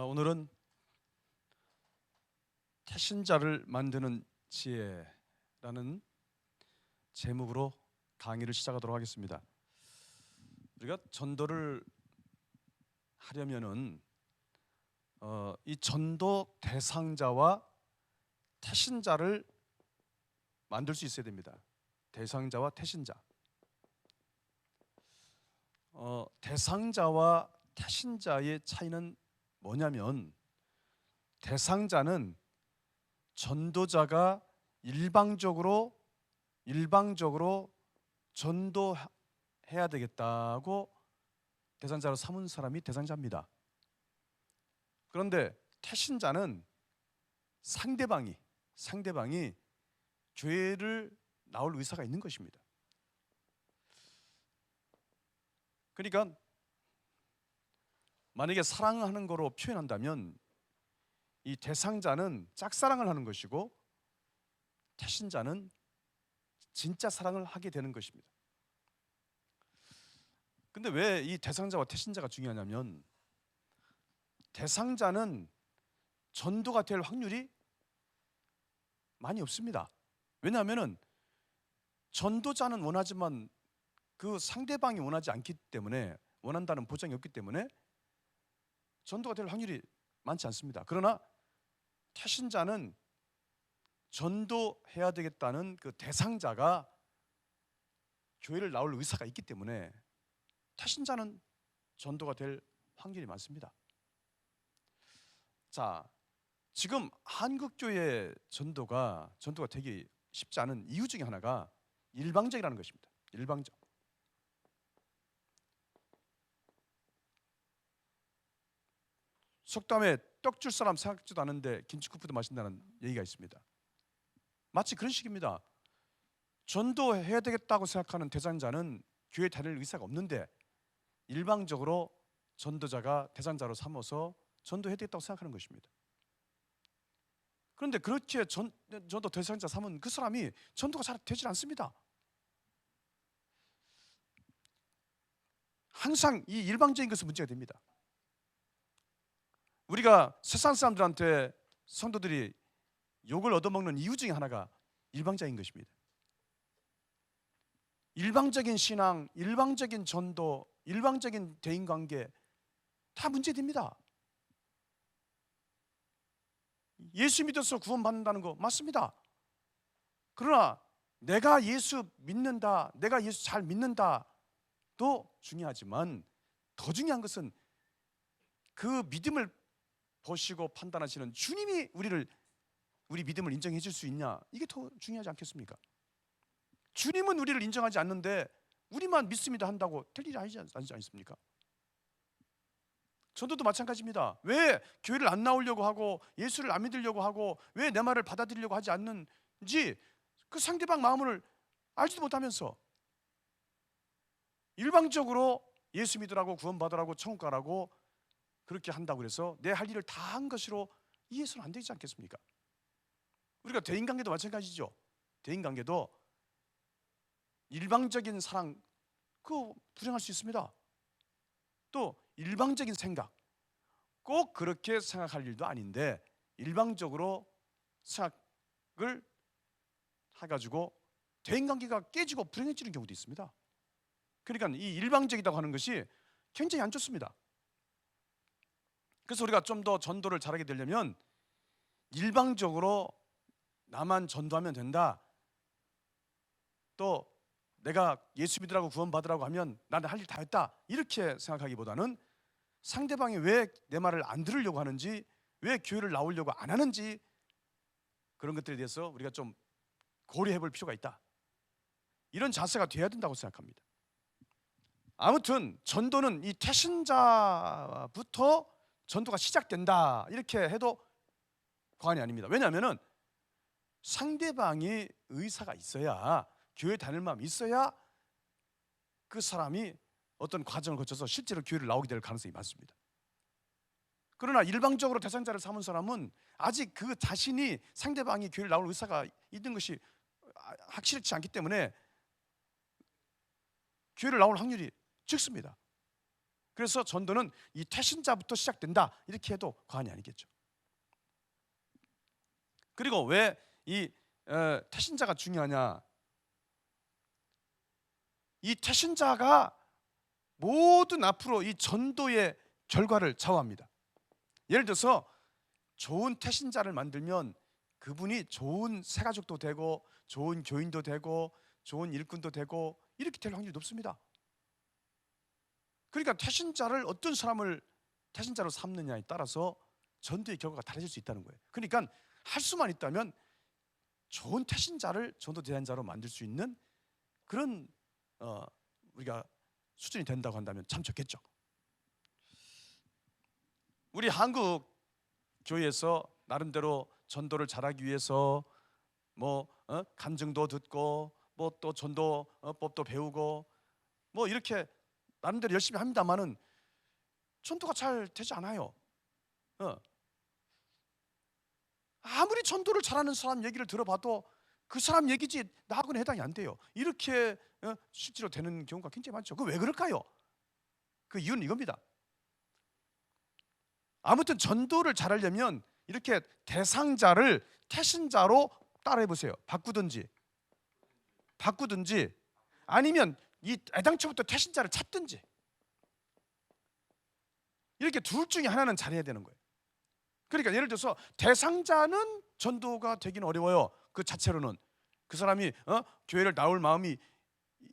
오늘은 태신자를 만드는 지혜라는 제목으로 강의를 시작하도록 하겠습니다. 우리가 전도를 하려면은 이 전도 대상자와 태신자를 만들 수 있어야 됩니다. 대상자와 태신자. 대상자와 태신자의 차이는 뭐냐면, 대상자는 전도자가 일방적으로 전도해야 되겠다고 대상자로 삼은 사람이 대상자입니다. 그런데 태신자는 상대방이 교회를 나올 의사가 있는 것입니다. 그러니까 만약에 사랑하는 거로 표현한다면 이 대상자는 짝사랑을 하는 것이고 태신자는 진짜 사랑을 하게 되는 것입니다. 근데 왜 이 대상자와 태신자가 중요하냐면, 대상자는 전도가 될 확률이 많이 없습니다. 왜냐하면 전도자는 원하지만 그 상대방이 원하지 않기 때문에, 원한다는 보장이 없기 때문에 전도가 될 확률이 많지 않습니다. 그러나 태신자는 전도해야 되겠다는 그 대상자가 교회를 나올 의사가 있기 때문에 태신자는 전도가 될 확률이 많습니다. 자, 지금 한국교회 전도가 되기 쉽지 않은 이유 중에 하나가 일방적이라는 것입니다. 일방적. 속담에 떡 줄 사람 생각지도 않은데 김치국부도 마신다는 얘기가 있습니다. 마치 그런 식입니다. 전도해야 되겠다고 생각하는 대상자는 교회에 다닐 의사가 없는데 일방적으로 전도자가 대상자로 삼아서 전도해야 되겠다고 생각하는 것입니다. 그런데 그렇게 전도 대상자 삼은 그 사람이 전도가 잘 되질 않습니다. 항상 이 일방적인 것은 문제가 됩니다. 우리가 세상 사람들한테 성도들이 욕을 얻어먹는 이유 중에 하나가 일방적인 것입니다. 일방적인 신앙, 일방적인 전도, 일방적인 대인관계 다 문제됩니다. 예수 믿어서 구원받는다는 거 맞습니다. 그러나 내가 예수 믿는다, 내가 예수 잘 믿는다도 중요하지만 더 중요한 것은 그 믿음을 보시고 판단하시는 주님이 우리 믿음을 인정해 줄 수 있냐, 이게 더 중요하지 않겠습니까? 주님은 우리를 인정하지 않는데 우리만 믿습니다 한다고 될 일이 아니지 않습니까? 전도도 마찬가지입니다. 왜 교회를 안 나오려고 하고 예수를 안 믿으려고 하고 왜 내 말을 받아들이려고 하지 않는지 그 상대방 마음을 알지도 못하면서 일방적으로 예수 믿으라고 구원받으라고 천국 가라고 그렇게 한다고 해서 내 할 일을 다 한 것으로 이해해서는 안 되지 않겠습니까? 우리가 대인관계도 마찬가지죠. 대인관계도 일방적인 사랑, 그거 불행할 수 있습니다. 또 일방적인 생각, 꼭 그렇게 생각할 일도 아닌데 일방적으로 생각을 해가지고 대인관계가 깨지고 불행해지는 경우도 있습니다. 그러니까 이 일방적이라고 하는 것이 굉장히 안 좋습니다. 그래서 우리가 좀 더 전도를 잘하게 되려면 일방적으로 나만 전도하면 된다, 또 내가 예수 믿으라고 구원받으라고 하면 나는 할 일 다 했다, 이렇게 생각하기보다는 상대방이 왜 내 말을 안 들으려고 하는지, 왜 교회를 나오려고 안 하는지, 그런 것들에 대해서 우리가 좀 고려해 볼 필요가 있다, 이런 자세가 돼야 된다고 생각합니다. 아무튼 전도는 이 태신자부터 전도가 시작된다, 이렇게 해도 과언이 아닙니다. 왜냐하면 상대방이 의사가 있어야, 교회 다닐 마음이 있어야 그 사람이 어떤 과정을 거쳐서 실제로 교회를 나오게 될 가능성이 많습니다. 그러나 일방적으로 대상자를 삼은 사람은 아직 그 자신이, 상대방이 교회를 나올 의사가 있는 것이 확실치 않기 때문에 교회를 나올 확률이 적습니다. 그래서 전도는 이 태신자부터 시작된다, 이렇게 해도 과언이 아니겠죠. 그리고 왜 이 태신자가 중요하냐? 이 태신자가 모든 앞으로 이 전도의 결과를 좌우합니다. 예를 들어서 좋은 태신자를 만들면 그분이 좋은 새가족도 되고 좋은 교인도 되고 좋은 일꾼도 되고 이렇게 될 확률이 높습니다. 그러니까 태신자를 어떤 사람을 태신자로 삼느냐에 따라서 전도의 결과가 달라질 수 있다는 거예요. 그러니까 할 수만 있다면 좋은 태신자를 전도 대행자로 만들 수 있는 그런 우리가 수준이 된다고 한다면 참 좋겠죠. 우리 한국 교회에서 나름대로 전도를 잘하기 위해서 간증도 듣고 또 전도법도 배우고 이렇게 나름대로 열심히 합니다만은 전도가 잘 되지 않아요. 아무리 전도를 잘하는 사람 얘기를 들어봐도 그 사람 얘기지 나하고는 해당이 안 돼요. 이렇게 실제로 되는 경우가 굉장히 많죠. 그 왜 그럴까요? 그 이유는 이겁니다. 아무튼 전도를 잘하려면 이렇게 대상자를 태신자로 따라해 보세요. 바꾸든지 아니면 이 애당초부터 태신자를 찾든지, 이렇게 둘 중에 하나는 잘해야 되는 거예요. 그러니까 예를 들어서 대상자는 전도가 되기는 어려워요. 그 자체로는 그 사람이 교회를 나올 마음이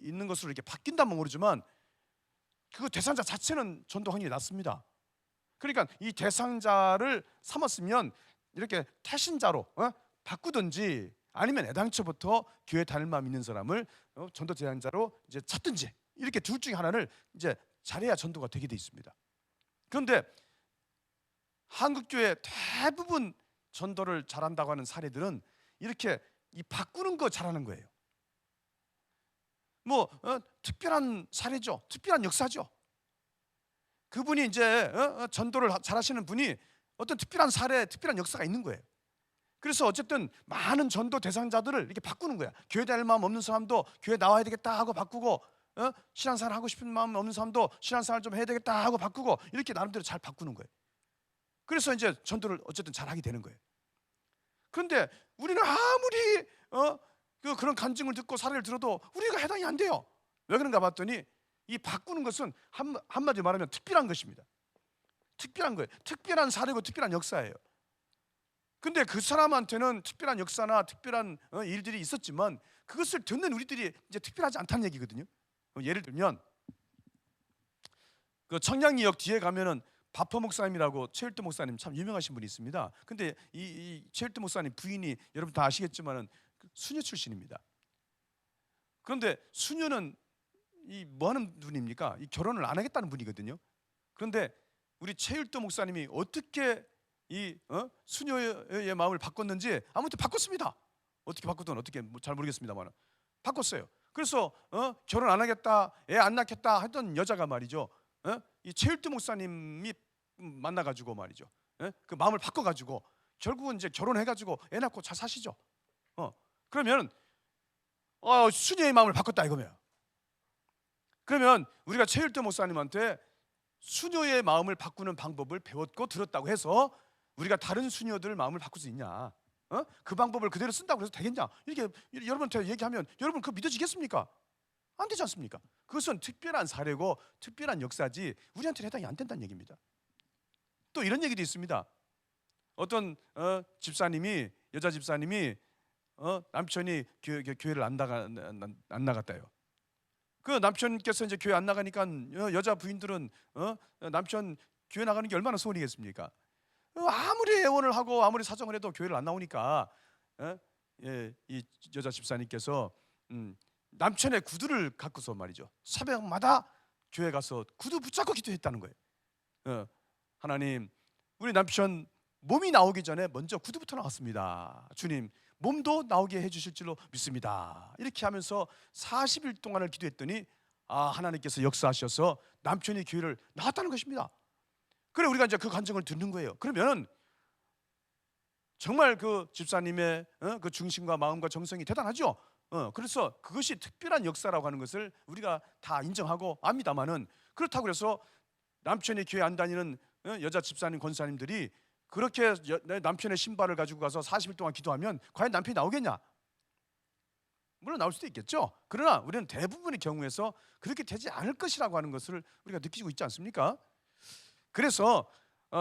있는 것으로 이렇게 바뀐다면 모르지만 그 대상자 자체는 전도 확률이 낮습니다. 그러니까 이 대상자를 삼았으면 이렇게 태신자로 바꾸든지 아니면 애당초부터 교회 다닐 마음 있는 사람을 전도 대상자로 이제 찾든지, 이렇게 둘 중에 하나를 이제 잘해야 전도가 되게 돼 있습니다. 그런데 한국 교회 대부분 전도를 잘한다고 하는 사례들은 이렇게 이 바꾸는 거 잘하는 거예요. 특별한 사례죠. 특별한 역사죠. 그분이 이제 전도를 잘하시는 분이 어떤 특별한 사례, 특별한 역사가 있는 거예요. 그래서 어쨌든 많은 전도 대상자들을 이렇게 바꾸는 거야. 교회 다닐 마음 없는 사람도 교회 나와야 되겠다 하고 바꾸고, 신앙생활 하고 싶은 마음 없는 사람도 신앙생활 좀 해야 되겠다 하고 바꾸고, 이렇게 나름대로 잘 바꾸는 거예요. 그래서 이제 전도를 어쨌든 잘하게 되는 거예요. 그런데 우리는 아무리 그런 간증을 듣고 사례를 들어도 우리가 해당이 안 돼요. 왜 그런가 봤더니 이 바꾸는 것은 한마디로 말하면 특별한 것입니다. 특별한 거예요. 특별한 사례고 특별한 역사예요. 근데 그 사람한테는 특별한 역사나 특별한 일들이 있었지만 그것을 듣는 우리들이 이제 특별하지 않다는 얘기거든요. 예를 들면 그 청량리역 뒤에 가면은 바퍼 목사님이라고 최일도 목사님 참 유명하신 분이 있습니다. 근데 이 최일도 목사님 부인이 여러분 다 아시겠지만은 수녀 출신입니다. 그런데 수녀는 이 뭐 하는 분입니까? 이 결혼을 안 하겠다는 분이거든요. 그런데 우리 최일도 목사님이 어떻게 이 수녀의 마음을 바꿨는지 아무튼 바꿨습니다. 어떻게 바꿨든 어떻게 잘 모르겠습니다만 바꿨어요. 그래서 결혼 안 하겠다, 애 안 낳겠다 하던 여자가 말이죠, 이 최일도 목사님이 만나가지고 말이죠, 그 마음을 바꿔가지고 결국은 이제 결혼해가지고 애 낳고 잘 사시죠. 그러면 수녀의 마음을 바꿨다 이거면, 그러면 우리가 최일도 목사님한테 수녀의 마음을 바꾸는 방법을 배웠고 들었다고 해서 우리가 다른 수녀들 마음을 바꿀 수 있냐? 그 방법을 그대로 쓴다고 해서 되겠냐? 이렇게 여러분한테 얘기하면 여러분 그거 믿어지겠습니까? 안 되지 않습니까? 그것은 특별한 사례고 특별한 역사지 우리한테는 해당이 안 된다는 얘기입니다. 또 이런 얘기도 있습니다. 어떤 여자 집사님이 남편이 교회를 안 나갔다요. 그 남편께서 이제 교회 안 나가니까 여자 부인들은 남편 교회 나가는 게 얼마나 소원이겠습니까? 아무리 애원을 하고 아무리 사정을 해도 교회를 안 나오니까 이 여자 집사님께서 남편의 구두를 갖고서 말이죠, 새벽마다 교회 가서 구두 붙잡고 기도했다는 거예요. 하나님, 우리 남편 몸이 나오기 전에 먼저 구두부터 나왔습니다. 주님, 몸도 나오게 해주실 줄로 믿습니다. 이렇게 하면서 40일 동안을 기도했더니 하나님께서 역사하셔서 남편이 교회를 나왔다는 것입니다. 그래 우리가 이제 그 간증을 듣는 거예요. 그러면 정말 그 집사님의 그 중심과 마음과 정성이 대단하죠. 그래서 그것이 특별한 역사라고 하는 것을 우리가 다 인정하고 압니다만은, 그렇다고 해서 남편이 교회 안 다니는 여자 집사님 권사님들이 그렇게 내 남편의 신발을 가지고 가서 40일 동안 기도하면 과연 남편이 나오겠냐? 물론 나올 수도 있겠죠. 그러나 우리는 대부분의 경우에서 그렇게 되지 않을 것이라고 하는 것을 우리가 느끼고 있지 않습니까? 그래서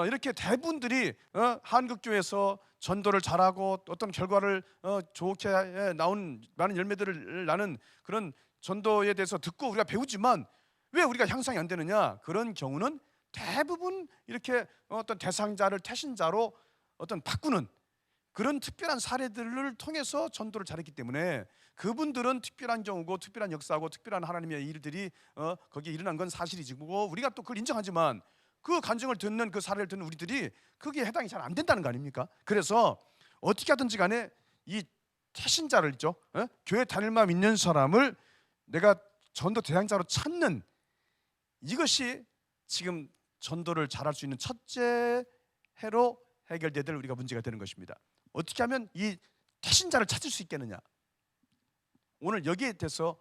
이렇게 대부분들이 한국교회에서 전도를 잘하고 어떤 결과를 좋게 나온 많은 열매들을 나는 그런 전도에 대해서 듣고 우리가 배우지만 왜 우리가 향상이 안 되느냐? 그런 경우는 대부분 이렇게 어떤 대상자를 태신자로 어떤 바꾸는 그런 특별한 사례들을 통해서 전도를 잘했기 때문에 그분들은 특별한 경우고 특별한 역사고 특별한 하나님의 일들이 거기에 일어난 건 사실이지고 우리가 또 그걸 인정하지만 그 간증을 듣는 그 사례를 듣는 우리들이 그게 해당이 잘 안 된다는 거 아닙니까? 그래서 어떻게 하든지 간에 이 태신자를 있죠, 교회 다닐 마음 있는 사람을 내가 전도 대상자로 찾는 이것이 지금 전도를 잘할 수 있는 첫째 해로 해결돼야 될 우리가 문제가 되는 것입니다. 어떻게 하면 이 태신자를 찾을 수 있겠느냐? 오늘 여기에 대해서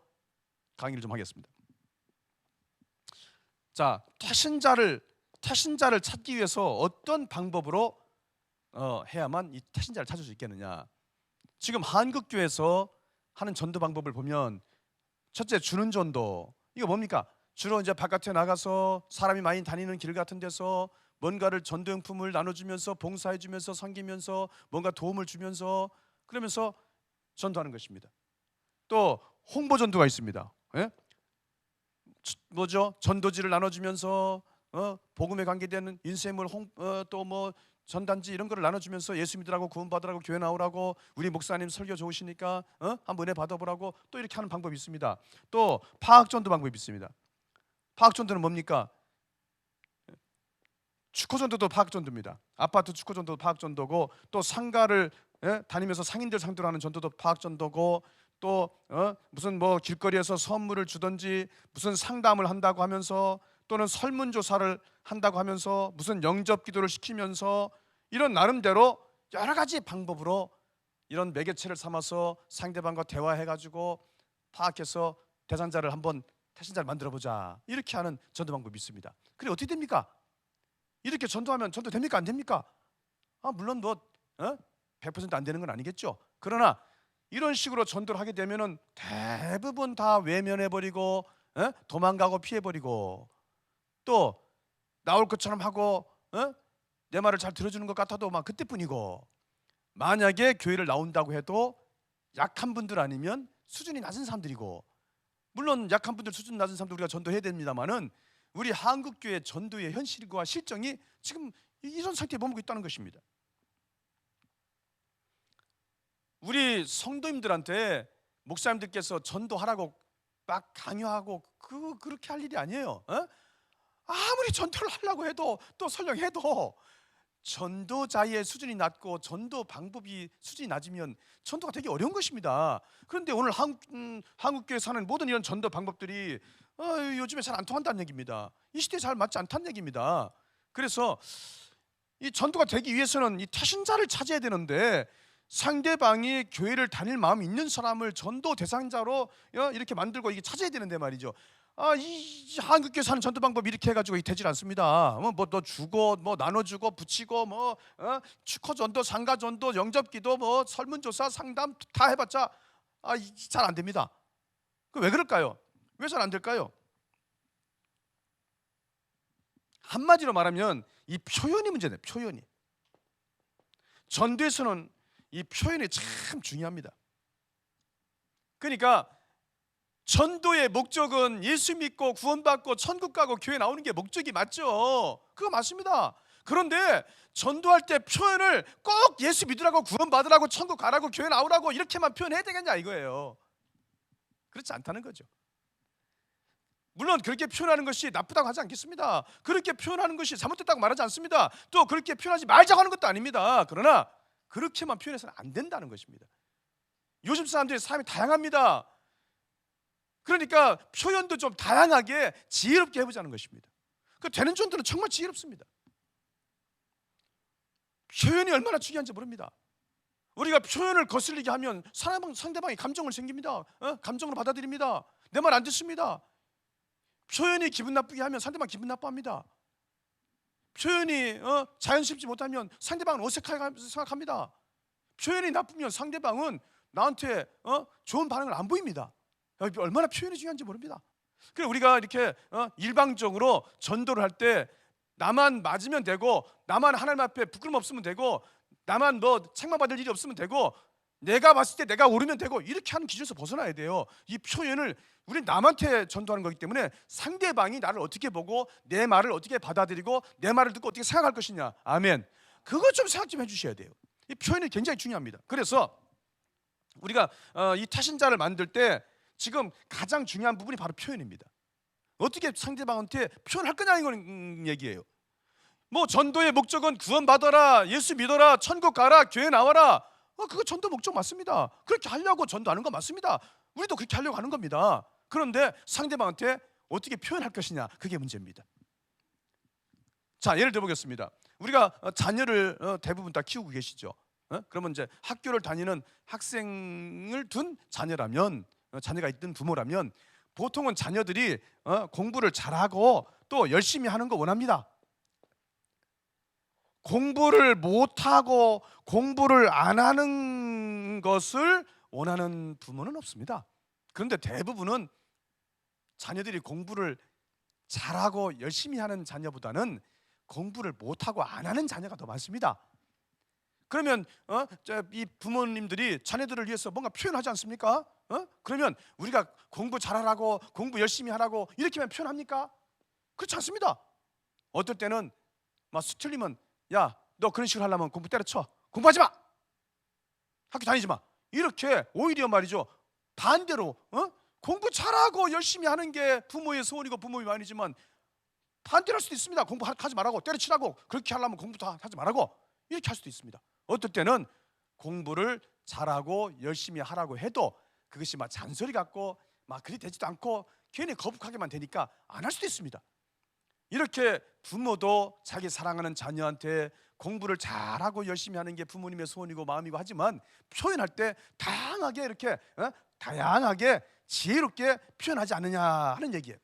강의를 좀 하겠습니다. 자, 태신자를 찾기 위해서 어떤 방법으로 해야만 이 태신자를 찾을 수 있겠느냐? 지금 한국교회에서 하는 전도 방법을 보면 첫째, 주는 전도. 이거 뭡니까? 주로 이제 바깥에 나가서 사람이 많이 다니는 길 같은 데서 뭔가를 전도용품을 나눠주면서 봉사해주면서 섬기면서 뭔가 도움을 주면서 그러면서 전도하는 것입니다. 또 홍보 전도가 있습니다. 뭐죠? 전도지를 나눠주면서 복음에 관계되는 인쇄물 또 뭐 전단지 이런 거를 나눠주면서 예수 믿으라고 구원받으라고 교회 나오라고 우리 목사님 설교 좋으시니까 한번 은혜 받아보라고 또 이렇게 하는 방법이 있습니다. 또 파악전도 방법이 있습니다. 파악전도는 뭡니까? 축구전도도 파악전도입니다. 아파트 축구전도도 파악전도고 또 상가를 다니면서 상인들 상대로 하는 전도도 파악전도고 또 무슨 뭐 길거리에서 선물을 주든지 무슨 상담을 한다고 하면서 또는 설문조사를 한다고 하면서 무슨 영접기도를 시키면서 이런 나름대로 여러 가지 방법으로 이런 매개체를 삼아서 상대방과 대화해가지고 파악해서 대상자를 한번 태신자를 만들어보자 이렇게 하는 전도 방법이 있습니다. 그래 어떻게 됩니까? 이렇게 전도하면 전도 됩니까? 안 됩니까? 물론 뭐 100% 안 되는 건 아니겠죠. 그러나 이런 식으로 전도를 하게 되면은 대부분 다 외면해버리고 도망가고 피해버리고 또 나올 것처럼 하고 내 말을 잘 들어주는 것 같아도 막 그때뿐이고 만약에 교회를 나온다고 해도 약한 분들 아니면 수준이 낮은 사람들이고 물론 약한 분들 수준 낮은 사람들 우리가 전도해야 됩니다만은 우리 한국교회 전도의 현실과 실정이 지금 이런 상태에 머물고 있다는 것입니다. 우리 성도님들한테 목사님들께서 전도하라고 막 강요하고 그렇게 할 일이 아니에요. 아무리 전도를 하려고 해도 또 설령해도 전도자의 수준이 낮고 전도 방법이 수준이 낮으면 전도가 되게 어려운 것입니다. 그런데 오늘 한국교회 사는 모든 이런 전도 방법들이 요즘에 잘 안 통한다는 얘기입니다. 이 시대에 잘 맞지 않다는 얘기입니다. 그래서 이 전도가 되기 위해서는 이 태신자를 찾아야 되는데 상대방이 교회를 다닐 마음이 있는 사람을 전도 대상자로 이렇게 만들고 이게 찾아야 되는데 말이죠. 이 한국교회 사는 전도 방법 이렇게 해가지고 되질 않습니다. 뭐 너 주고 뭐 나눠주고 붙이고 뭐 축허 전도, 상가 전도, 영접기도 뭐 설문조사, 상담 다 해봤자 잘 안 됩니다. 왜 그럴까요? 왜 잘 안 될까요? 한마디로 말하면 이 표현이 문제네. 표현이. 전도에서는 이 표현이 참 중요합니다. 그러니까 전도의 목적은 예수 믿고 구원받고 천국 가고 교회 나오는 게 목적이 맞죠. 그거 맞습니다. 그런데 전도할 때 표현을 꼭 예수 믿으라고 구원받으라고 천국 가라고 교회 나오라고 이렇게만 표현해야 되겠냐 이거예요. 그렇지 않다는 거죠. 물론 그렇게 표현하는 것이 나쁘다고 하지 않겠습니다. 그렇게 표현하는 것이 잘못됐다고 말하지 않습니다. 또 그렇게 표현하지 말자고 하는 것도 아닙니다. 그러나 그렇게만 표현해서는 안 된다는 것입니다. 요즘 사람들이 삶이 다양합니다. 그러니까 표현도 좀 다양하게 지혜롭게 해보자는 것입니다. 그 되는 전도는 정말 지혜롭습니다. 표현이 얼마나 중요한지 모릅니다. 우리가 표현을 거슬리게 하면 상대방이 감정을 생깁니다. 감정으로 받아들입니다. 내 말 안 듣습니다. 표현이 기분 나쁘게 하면 상대방 기분 나빠합니다. 표현이 자연스럽지 못하면 상대방은 어색하게 생각합니다. 표현이 나쁘면 상대방은 나한테 좋은 반응을 안 보입니다. 얼마나 표현이 중요한지 모릅니다. 그래 우리가 이렇게 일방적으로 전도를 할 때 나만 맞으면 되고, 나만 하나님 앞에 부끄럼 없으면 되고, 나만 뭐 책망받을 일이 없으면 되고, 내가 봤을 때 내가 옳으면 되고, 이렇게 하는 기준에서 벗어나야 돼요. 이 표현을 우리 남한테 전도하는 거기 때문에 상대방이 나를 어떻게 보고 내 말을 어떻게 받아들이고 내 말을 듣고 어떻게 생각할 것이냐. 아멘. 그거 좀 생각 좀 해주셔야 돼요. 이 표현이 굉장히 중요합니다. 그래서 우리가 이 타신자를 만들 때 지금 가장 중요한 부분이 바로 표현입니다. 어떻게 상대방한테 표현할 거냐 이런 얘기예요. 뭐 전도의 목적은 구원받아라, 예수 믿어라, 천국 가라, 교회 나와라. 그거 전도 목적 맞습니다. 그렇게 하려고 전도하는 거 맞습니다. 우리도 그렇게 하려고 하는 겁니다. 그런데 상대방한테 어떻게 표현할 것이냐, 그게 문제입니다. 자, 예를 들어 보겠습니다. 우리가 자녀를 대부분 다 키우고 계시죠. 그러면 이제 학교를 다니는 학생을 둔 자녀라면, 자녀가 있던 부모라면 보통은 자녀들이 공부를 잘하고 또 열심히 하는 거 원합니다. 공부를 못하고 공부를 안 하는 것을 원하는 부모는 없습니다. 그런데 대부분은 자녀들이 공부를 잘하고 열심히 하는 자녀보다는 공부를 못하고 안 하는 자녀가 더 많습니다. 그러면 이 부모님들이 자녀들을 위해서 뭔가 표현하지 않습니까? 그러면 우리가 공부 잘하라고, 공부 열심히 하라고 이렇게만 표현합니까? 그렇지 않습니다. 어떨 때는 막 틀리면, 야, 너 그런 식으로 하려면 공부 때려쳐. 공부하지 마. 학교 다니지 마. 이렇게 오히려 말이죠, 반대로 공부 잘하고 열심히 하는 게 부모의 소원이고 부모의 마음이지만 반대로 할 수도 있습니다. 공부하지 말라고, 때려치라고, 그렇게 하려면 공부 다 하지 말라고 이렇게 할 수도 있습니다. 어떨 때는 공부를 잘하고 열심히 하라고 해도 그것이 막 잔소리 같고 막 그리 되지도 않고 괜히 거북하게만 되니까 안 할 수도 있습니다. 이렇게 부모도 자기 사랑하는 자녀한테 공부를 잘하고 열심히 하는 게 부모님의 소원이고 마음이고 하지만 표현할 때 다양하게 이렇게 다양하게 지혜롭게 표현하지 않느냐 하는 얘기예요.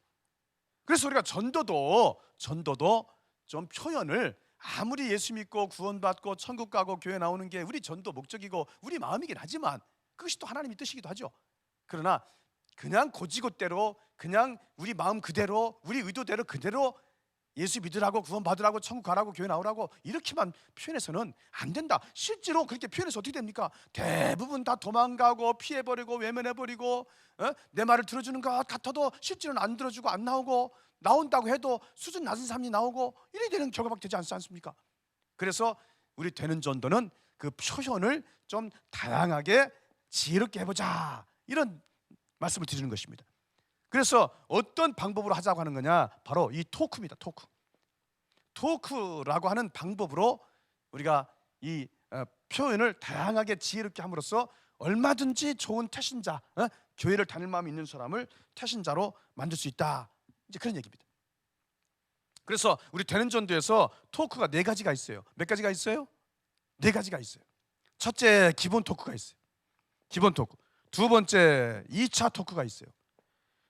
그래서 우리가 전도도 좀 표현을, 아무리 예수 믿고 구원받고 천국 가고 교회 나오는 게 우리 전도 목적이고 우리 마음이긴 하지만 그것이 또 하나님의 뜻이기도 하죠. 그러나 그냥 고지고대로 그냥 우리 마음 그대로 우리 의도대로 그대로 예수 믿으라고 구원받으라고 천국 가라고 교회 나오라고 이렇게만 표현해서는 안 된다. 실제로 그렇게 표현해서 어떻게 됩니까? 대부분 다 도망가고 피해버리고 외면해버리고 내 말을 들어주는 것 같아도 실제로는 안 들어주고 안 나오고, 나온다고 해도 수준 낮은 사람이 나오고 이래 되는 결과가 되지 않습니까? 그래서 우리 되는 전도는 그 표현을 좀 다양하게 지혜롭게 해보자, 이런 말씀을 드리는 것입니다. 그래서 어떤 방법으로 하자고 하는 거냐, 바로 이 토크입니다. 토크라고 하는 방법으로 우리가 이 표현을 다양하게 지혜롭게 함으로써 얼마든지 좋은 태신자, 교회를 다닐 마음이 있는 사람을 태신자로 만들 수 있다, 이제 그런 얘기입니다. 그래서 우리 되는 전도에서 토크가 4가지가 있어요. 몇 가지가 있어요? 4가지가 있어요. 첫째, 기본 토크가 있어요. 기본 토크. 두 번째, 2차 토크가 있어요.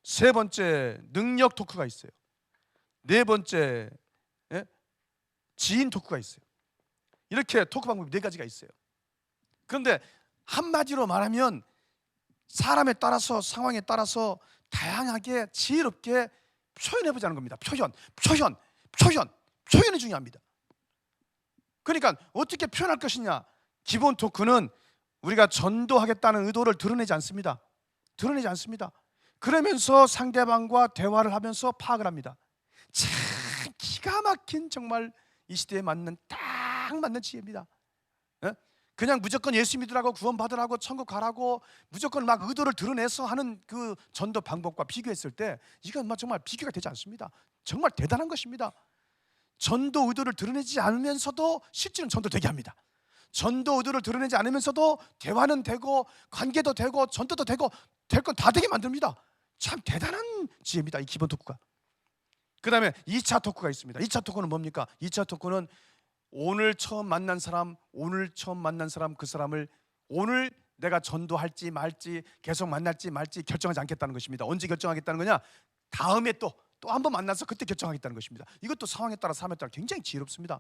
세 번째, 능력 토크가 있어요. 네 번째, 지인 토크가 있어요. 이렇게 토크 방법이 4가지가 있어요. 그런데 한마디로 말하면 사람에 따라서, 상황에 따라서 다양하게 지혜롭게 표현해보자는 겁니다. 표현이 중요합니다. 그러니까 어떻게 표현할 것이냐. 기본 토크는 우리가 전도하겠다는 의도를 드러내지 않습니다. 그러면서 상대방과 대화를 하면서 파악을 합니다. 참 기가 막힌, 정말 이 시대에 딱 맞는 지혜입니다. 그냥 무조건 예수 믿으라고 구원받으라고 천국 가라고 무조건 막 의도를 드러내서 하는 그 전도 방법과 비교했을 때 이건 정말 비교가 되지 않습니다. 정말 대단한 것입니다. 전도 의도를 드러내지 않으면서도 실제는 전도 되게 합니다. 전도 의도를 드러내지 않으면서도 대화는 되고 관계도 되고 전도도 되고 될 건 다 되게 만듭니다. 참 대단한 지혜입니다, 이 기본 토크가. 그 다음에 2차 토크가 있습니다. 2차 토크는 뭡니까? 2차 토크는 오늘 처음 만난 사람, 그 사람을 오늘 내가 전도할지 말지, 계속 만날지 말지 결정하지 않겠다는 것입니다. 언제 결정하겠다는 거냐? 다음에 또 또 한 번 만나서 그때 결정하겠다는 것입니다. 이것도 상황에 따라 사람에 따라 굉장히 지혜롭습니다.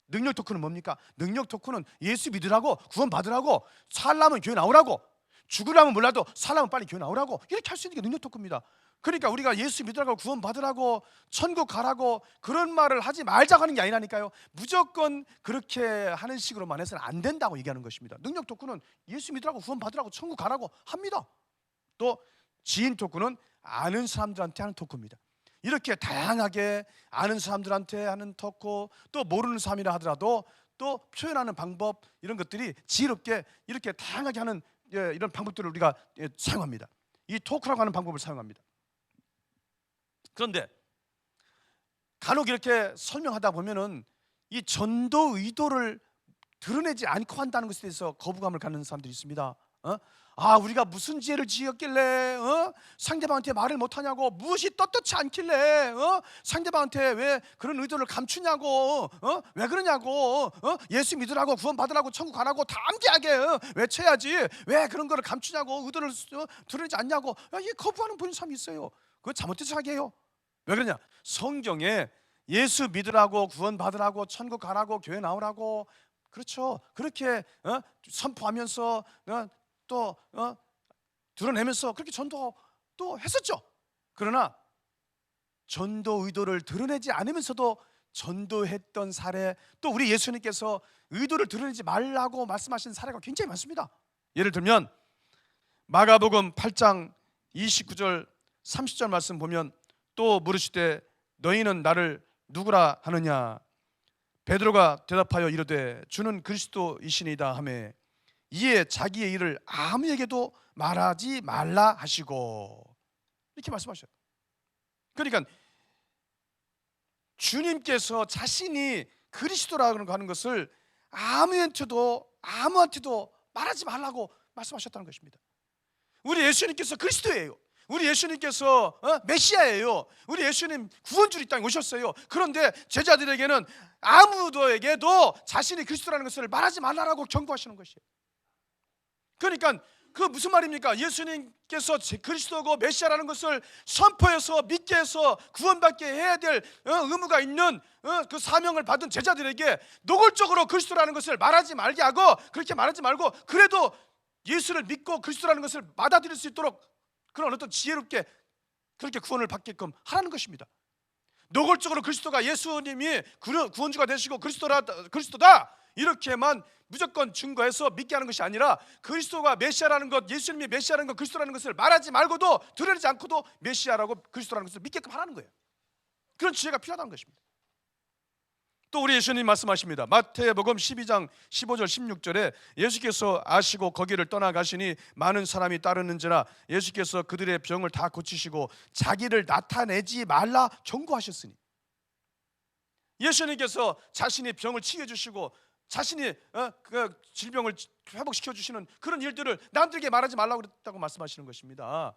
능력 토크는 뭡니까? 능력 토크는 예수 믿으라고, 구원 받으라고, 살라면 교회 나오라고, 죽으라면 몰라도 살라면 빨리 교회 나오라고, 이렇게 할 수 있는 게 능력 토크입니다. 그러니까 우리가 예수 믿으라고, 구원 받으라고, 천국 가라고 그런 말을 하지 말자고 하는 게 아니라니까요. 무조건 그렇게 하는 식으로만 해서는 안 된다고 얘기하는 것입니다. 능력 토크는 예수 믿으라고, 구원 받으라고, 천국 가라고 합니다. 또 지인 토크는 아는 사람들한테 하는 토크입니다. 이렇게 다양하게 아는 사람들한테 하는 토크, 또 모르는 사람이라 하더라도 또 표현하는 방법, 이런 것들이 지혜롭게 이렇게 다양하게 하는 이런 방법들을 우리가 사용합니다. 이 토크라고 하는 방법을 사용합니다. 그런데 간혹 이렇게 설명하다 보면은 이 전도 의도를 드러내지 않고 한다는 것에 대해서 거부감을 갖는 사람들이 있습니다. 우리가 무슨 죄를 지었길래 상대방한테 말을 못하냐고, 무엇이 떳떳지 않길래 상대방한테 왜 그런 의도를 감추냐고, 왜 그러냐고, 예수 믿으라고, 구원 받으라고, 천국 가라고 담대하게 외쳐야지 왜 그런 거를 감추냐고, 의도를 드러내지 않냐고, 이 거부하는 보는 사람이 있어요. 그거 잘못된 생각이에요. 왜 그러냐? 성경에 예수 믿으라고, 구원 받으라고, 천국 가라고, 교회 나오라고, 그렇죠, 그렇게 선포하면서 또 드러내면서 그렇게 전도 또 했었죠. 그러나 전도 의도를 드러내지 않으면서도 전도했던 사례, 또 우리 예수님께서 의도를 드러내지 말라고 말씀하신 사례가 굉장히 많습니다. 예를 들면 마가복음 8장 29절 30절 말씀 보면, 또 물으시되 너희는 나를 누구라 하느냐? 베드로가 대답하여 이르되 주는 그리스도이시니이다 하매 이에 자기의 일을 아무에게도 말하지 말라 하시고, 이렇게 말씀하셔요. 그러니까 주님께서 자신이 그리스도라고 하는 것을 아무한테도 말하지 말라고 말씀하셨다는 것입니다. 우리 예수님께서 그리스도예요. 우리 예수님께서 메시아예요. 우리 예수님 구원주로 이 땅에 오셨어요. 그런데 제자들에게는 아무도에게도 자신이 그리스도라는 것을 말하지 말라고 경고하시는 것이에요. 그러니까 그 무슨 말입니까? 예수님께서 그리스도고 메시아라는 것을 선포해서 믿게 해서 구원받게 해야 될 의무가 있는 그 사명을 받은 제자들에게 노골적으로 그리스도라는 것을 말하지 말게 하고, 그렇게 말하지 말고 그래도 예수를 믿고 그리스도라는 것을 받아들일 수 있도록 그런 어떤 지혜롭게 그렇게 구원을 받게끔 하라는 것입니다. 노골적으로 그리스도가 예수님이 구원주가 되시고 그리스도다 이렇게만 무조건 증거해서 믿게 하는 것이 아니라, 그리스도가 메시아라는 것, 예수님이 메시아라는 것, 그리스도라는 것을 말하지 말고도 드러내지 않고도 메시아라고 그리스도라는 것을 믿게끔 하라는 거예요. 그런 지혜가 필요하다는 것입니다. 또 우리 예수님 말씀하십니다. 마태복음 12장 15절 16절에 예수께서 아시고 거기를 떠나가시니 많은 사람이 따르는지라 예수께서 그들의 병을 다 고치시고 자기를 나타내지 말라 경고하셨으니, 예수님께서 자신이 병을 치유해 주시고 자신이 그 질병을 회복시켜 주시는 그런 일들을 남들에게 말하지 말라고 그랬다고 말씀하시는 것입니다.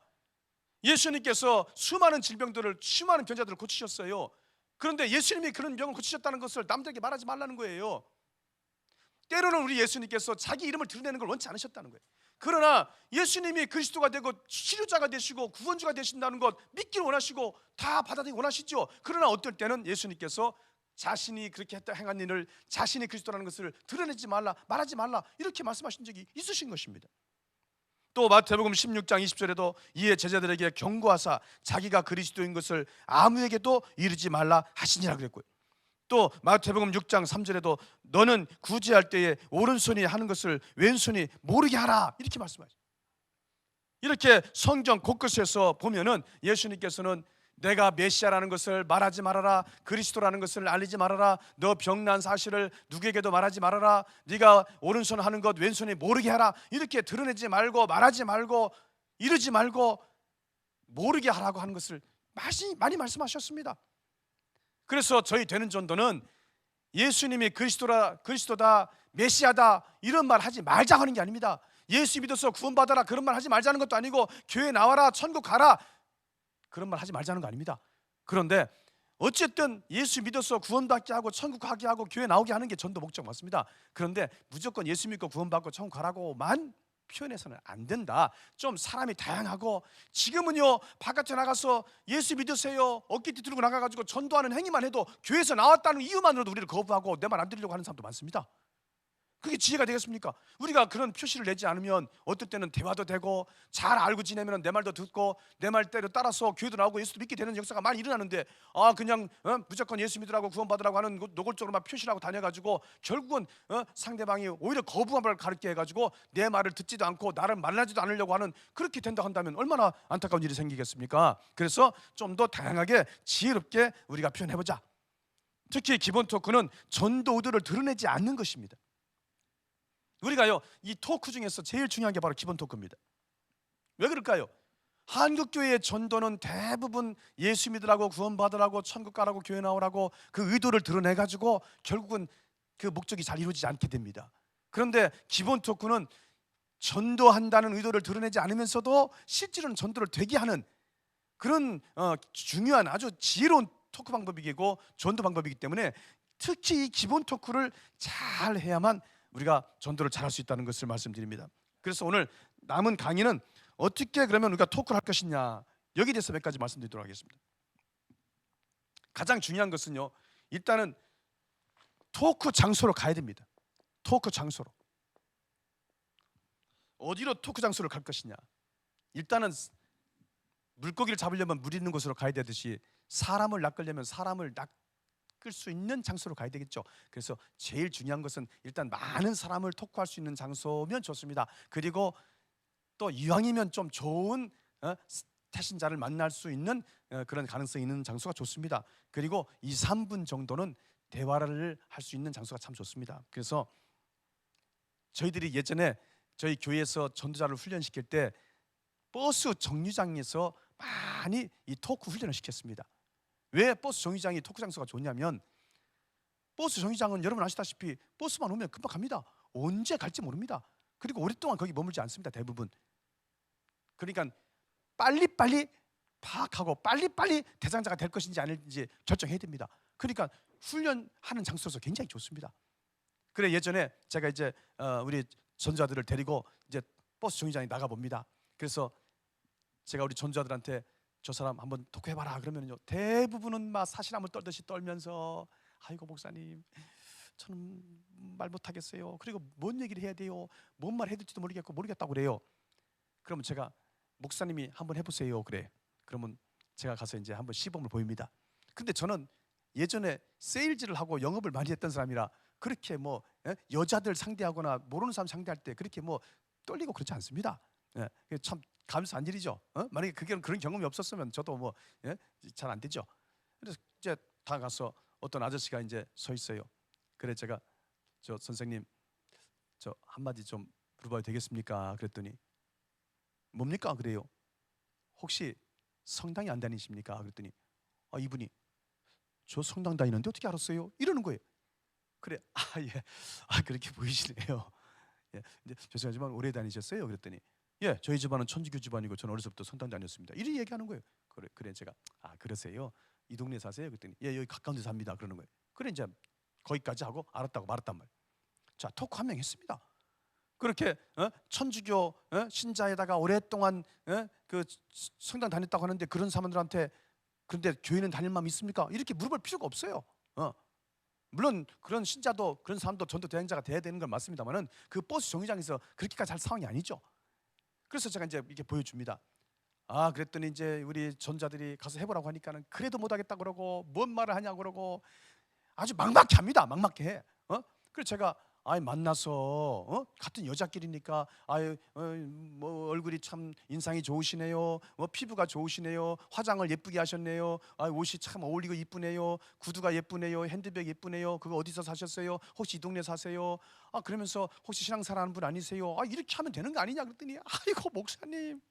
예수님께서 수많은 질병들을, 수많은 병자들을 고치셨어요. 그런데 예수님이 그런 병을 고치셨다는 것을 남들에게 말하지 말라는 거예요. 때로는 우리 예수님께서 자기 이름을 드러내는 걸 원치 않으셨다는 거예요. 그러나 예수님이 그리스도가 되고 치료자가 되시고 구원주가 되신다는 것 믿기를 원하시고 다 받아들이기 원하시죠. 그러나 어떨 때는 예수님께서 자신이 그렇게 했다 행한 일을, 자신이 그리스도라는 것을 드러내지 말라, 말하지 말라 이렇게 말씀하신 적이 있으신 것입니다. 또 마태복음 16장 20절에도 이에 제자들에게 경고하사 자기가 그리스도인 것을 아무에게도 이르지 말라 하시니라 그랬고요. 또 마태복음 6장 3절에도 너는 구제할 때에 오른손이 하는 것을 왼손이 모르게 하라 이렇게 말씀하죠. 이렇게 성경 곳곳에서 보면은 예수님께서는 내가 메시아라는 것을 말하지 말아라, 그리스도라는 것을 알리지 말아라, 너 병난 사실을 누구에게도 말하지 말아라, 네가 오른손 하는 것 왼손이 모르게 하라 이렇게 드러내지 말고 말하지 말고 이러지 말고 모르게 하라고 하는 것을 많이 말씀하셨습니다. 그래서 저희 되는 전도는 예수님이 그리스도다, 메시아다 이런 말 하지 말자 하는 게 아닙니다. 예수 믿어서 구원받아라 그런 말 하지 말자는 것도 아니고, 교회 나와라, 천국 가라 그런 말 하지 말자는 거 아닙니다. 그런데 어쨌든 예수 믿어서 구원받게 하고 천국 가게 하고 교회 나오게 하는 게 전도 목적 맞습니다. 그런데 무조건 예수 믿고 구원받고 천국 가라고만 표현해서는 안 된다. 좀 사람이 다양하고, 지금은요 바깥에 나가서 예수 믿으세요 어깨 뒤틀고 나가가지고 전도하는 행위만 해도 교회에서 나왔다는 이유만으로도 우리를 거부하고 내 말 안 들으려고 하는 사람도 많습니다. 그게 지혜가 되겠습니까? 우리가 그런 표시를 내지 않으면 어떨 때는 대화도 되고, 잘 알고 지내면 내 말도 듣고, 내 말대로 따라서 교회도 나오고 예수도 믿게 되는 역사가 많이 일어나는데, 그냥 무조건 예수 믿으라고 구원받으라고 하는 노골적으로만 표시를 하고 다녀가지고 결국은 상대방이 오히려 거부함을 가르게 해가지고 내 말을 듣지도 않고 나를 만나지도 않으려고 하는, 그렇게 된다 한다면 얼마나 안타까운 일이 생기겠습니까? 그래서 좀 더 다양하게 지혜롭게 우리가 표현해보자. 특히 기본 토크는 전도 의도를 드러내지 않는 것입니다. 우리가요 이 토크 중에서 제일 중요한 게 바로 기본 토크입니다. 왜 그럴까요? 한국교회의 전도는 대부분 예수 믿으라고 구원받으라고 천국 가라고 교회 나오라고 그 의도를 드러내가지고 결국은 그 목적이 잘 이루어지지 않게 됩니다. 그런데 기본 토크는 전도한다는 의도를 드러내지 않으면서도 실제로는 전도를 되게 하는 그런 중요한 아주 지혜로운 토크 방법이고 전도 방법이기 때문에, 특히 이 기본 토크를 잘 해야만 우리가 전도를 잘할 수 있다는 것을 말씀드립니다. 그래서 오늘 남은 강의는 어떻게 그러면 우리가 토크를 할 것이냐, 여기에 대해서 몇 가지 말씀드리도록 하겠습니다. 가장 중요한 것은요, 일단은 토크 장소로 가야 됩니다. 토크 장소로. 어디로 토크 장소를 갈 것이냐. 일단은 물고기를 잡으려면 물 있는 곳으로 가야 되듯이, 사람을 낚으려면 사람을 낚을 수 있는 장소로 가야 되겠죠. 그래서 제일 중요한 것은 일단 많은 사람을 토크할 수 있는 장소면 좋습니다. 그리고 또 이왕이면 좀 좋은 태신자를 만날 수 있는 그런 가능성이 있는 장소가 좋습니다. 그리고 2, 3분 정도는 대화를 할 수 있는 장소가 참 좋습니다. 그래서 저희들이 예전에 저희 교회에서 전도자를 훈련시킬 때 버스 정류장에서 많이 이 토크 훈련을 시켰습니다. 왜 버스 정류장이 토크 장소가 좋냐면, 버스 정류장은 여러분 아시다시피 버스만 오면 금방 갑니다. 언제 갈지 모릅니다. 그리고 오랫동안 거기 머물지 않습니다, 대부분. 그러니까 빨리빨리 파악하고 빨리빨리 대상자가 될 것인지 아닐지 결정해야 됩니다. 그러니까 훈련하는 장소로서 굉장히 좋습니다. 그래 예전에 제가 이제 우리 전도자들을 데리고 이제 버스 정류장에 나가 봅니다. 그래서 제가 우리 전도자들한테 저 사람 한번 토크해봐라 그러면요, 대부분은 막 사실함을 떨듯이 떨면서, 아이고 목사님 저는 말 못하겠어요. 그리고 뭔 얘기를 해야 돼요? 뭔 말 해야 될지도 모르겠다고 그래요. 그러면 제가, 목사님이 한번 해보세요 그래. 그러면 제가 가서 이제 한번 시범을 보입니다. 근데 저는 예전에 세일즈를 하고 영업을 많이 했던 사람이라 그렇게 뭐 여자들 상대하거나 모르는 사람 상대할 때 그렇게 뭐 떨리고 그렇지 않습니다. 참 감사한 일이죠. 만약에 그런 경험이 없었으면 저도 뭐 잘 안 되죠. 그래서 이제 다 가서 어떤 아저씨가 이제 서 있어요. 그래 제가, 저 선생님 저 한마디 좀 물어봐도 되겠습니까? 그랬더니, 뭡니까? 그래요. 혹시 성당에 안 다니십니까? 그랬더니 이분이, 저 성당 다니는데 어떻게 알았어요? 이러는 거예요. 그래, 예, 그렇게 보이시네요. 예, 근데 죄송하지만 오래 다니셨어요? 그랬더니, 예, 저희 집안은 천주교 집안이고 저는 어렸을 때부터 성당 다녔습니다. 이렇게 얘기하는 거예요. 그래 제가, 그러세요? 이 동네 사세요? 그랬더니, 예, 여기 가까운 데 삽니다. 그러는 거예요. 그래 이제 거기까지 하고 알았다고 말았단 말이에요. 자, 토크 한 명 했습니다. 그렇게 천주교 신자에다가 오랫동안 그 성당 다녔다고 하는데 그런 사람들한테, 그런데 교회는 다닐 마음 있습니까? 이렇게 물어볼 필요가 없어요. 물론 그런 신자도 그런 사람도 전도 대행자가 돼야 되는 건 맞습니다만은 그 버스 정류장에서 그렇게까지 할 상황이 아니죠. 그래서 제가 이제 이렇게 보여줍니다. 그랬더니 이제 우리 전자들이 가서 해보라고 하니까는 그래도 못하겠다 그러고, 뭔 말을 하냐고 그러고 아주 막막해 합니다. 막막해 해. 그래서 제가, 만나서 같은 여자끼리니까 뭐 얼굴이 참 인상이 좋으시네요. 뭐 피부가 좋으시네요. 화장을 예쁘게 하셨네요. 옷이 참 어울리고 이쁘네요. 구두가 예쁘네요. 핸드백 예쁘네요. 그거 어디서 사셨어요? 혹시 이 동네 사세요? 그러면서 혹시 신앙생활 하는 분 아니세요? 이렇게 하면 되는 거 아니냐 그랬더니, 아이고 목사님은